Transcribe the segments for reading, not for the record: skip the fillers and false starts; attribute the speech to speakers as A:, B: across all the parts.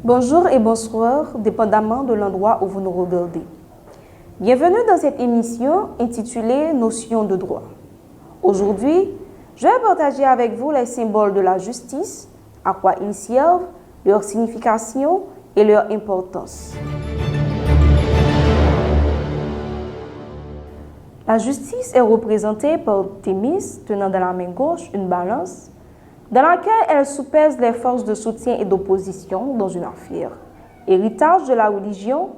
A: Bonjour et bonsoir, dépendamment de l'endroit où vous nous regardez. Bienvenue dans cette émission intitulée Notions de droit. Aujourd'hui, je vais partager avec vous les symboles de la justice, à quoi ils servent, leur signification et leur importance. La justice est représentée par Thémis tenant dans la main gauche une balance dans laquelle elle soupèse les forces de soutien et d'opposition dans une affaire. Héritage de la religion,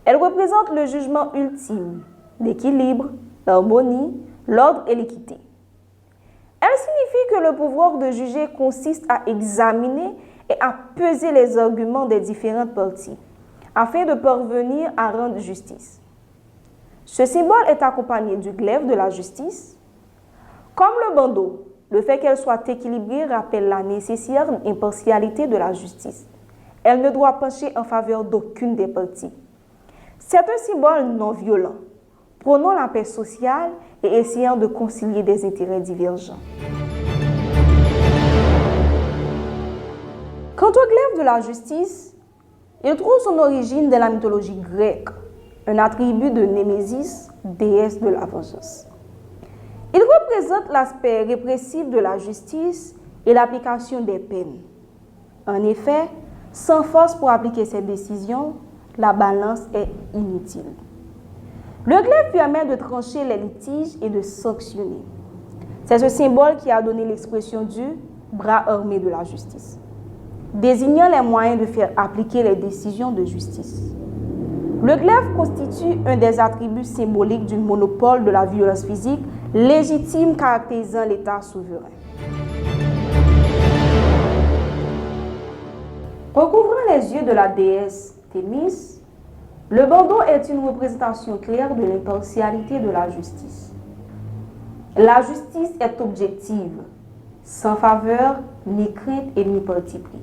A: elle représente le jugement ultime, l'équilibre, l'harmonie, l'ordre et l'équité. Elle signifie que le pouvoir de juger consiste à examiner et à peser les arguments des différentes parties, afin de parvenir à rendre justice. Ce symbole est accompagné du glaive de la justice. Comme le bandeau, le fait qu'elle soit équilibrée rappelle la nécessaire impartialité de la justice. Elle ne doit pencher en faveur d'aucune des parties. C'est un symbole non violent, prônant la paix sociale et essayant de concilier des intérêts divergents. Quant au glaive de la justice, il trouve son origine dans la mythologie grecque, un attribut de Némésis, déesse de la vengeance. Il représente l'aspect répressif de la justice et l'application des peines. En effet, sans force pour appliquer cette décision, la balance est inutile. Le glaive permet de trancher les litiges et de sanctionner. C'est ce symbole qui a donné l'expression du bras armé de la justice, désignant les moyens de faire appliquer les décisions de justice. Le glaive constitue un des attributs symboliques du monopole de la violence physique légitime caractérisant l'État souverain. Recouvrant les yeux de la déesse Thémis, le bandeau est une représentation claire de l'impartialité de la justice. La justice est objective, sans faveur, ni crainte et ni parti pris.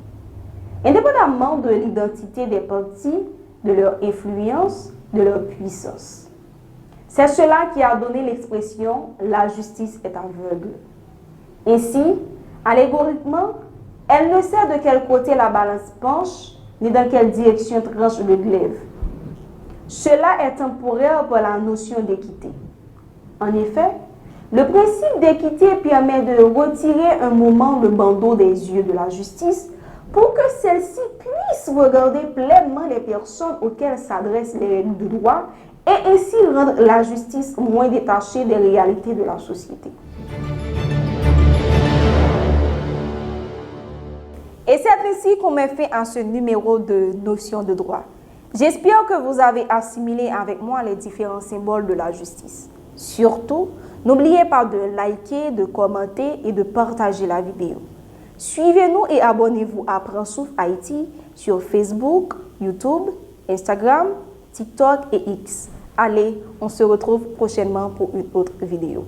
A: Indépendamment de l'identité des parties, de leur influence, de leur puissance. C'est cela qui a donné l'expression « la justice est aveugle ». Ainsi, allégoriquement, elle ne sait de quel côté la balance penche, ni dans quelle direction tranche le glaive. Cela est temporaire pour la notion d'équité. En effet, le principe d'équité permet de retirer un moment le bandeau des yeux de la justice pour que celle-ci puisse regarder pleinement les personnes auxquelles s'adressent les règles de droit et ainsi rendre la justice moins détachée des réalités de la société. Et c'est ainsi qu'on met fin à ce numéro de Notions de droit. J'espère que vous avez assimilé avec moi les différents symboles de la justice. Surtout, n'oubliez pas de liker, de commenter et de partager la vidéo. Suivez-nous et abonnez-vous à Prends Souffle Haïti sur Facebook, YouTube, Instagram, TikTok et X. Allez, on se retrouve prochainement pour une autre vidéo.